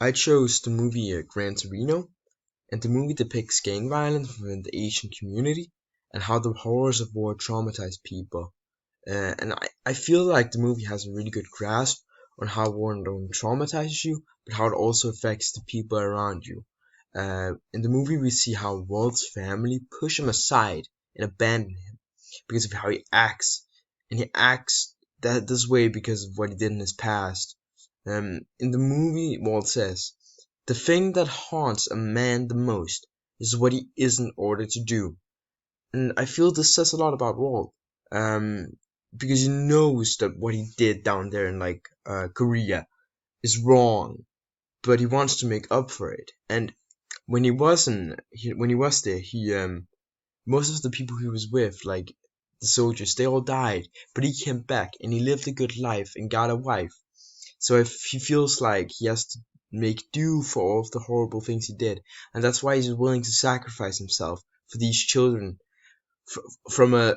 I chose the movie Gran Torino, and the movie depicts gang violence within the Asian community and how the horrors of war traumatize people. And I feel like the movie has a really good grasp on how war not only traumatizes you, but how it also affects the people around you. In the movie, we see how Walt's family push him aside and abandon him because of how he acts, and he acts that this way because of what he did in his past. In the movie, Walt says, "The thing that haunts a man the most is what he isn't ordered to do." And I feel this says a lot about Walt, um, because he knows that what he did down there in Korea is wrong, but he wants to make up for it. And when he was there, he most of the people he was with, like the soldiers, they all died, but he came back and he lived a good life and got a wife. So if he feels like he has to make do for all of the horrible things he did, and that's why he's willing to sacrifice himself for these children from a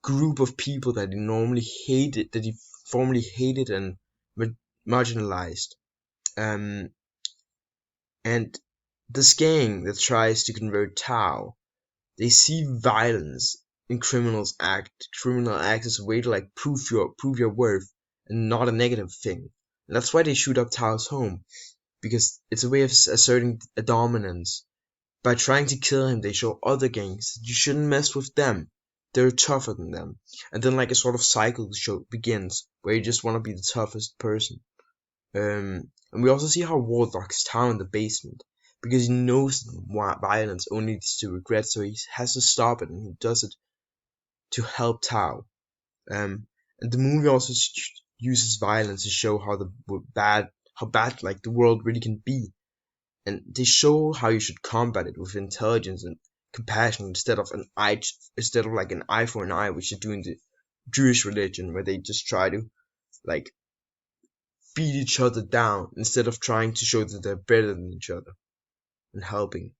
group of people that he normally hated, that he formerly hated and marginalized. Um, and this gang that tries to convert Tao, they see violence in criminal acts as a way to like prove your worth and not a negative thing. And that's why they shoot up Tao's home, because it's a way of asserting a dominance. By trying to kill him, they show other gangs that you shouldn't mess with them. They're tougher than them. And then like a sort of cycle show begins where you just want to be the toughest person. And we also see how Ward locks Tao in the basement because he knows that violence only leads to regret, so he has to stop it, and he does it to help Tao. And the movie also uses violence to show how bad like the world really can be, and they show how you should combat it with intelligence and compassion instead of like an eye for an eye, which they do in the Jewish religion, where they just try to like beat each other down instead of trying to show that they're better than each other and helping.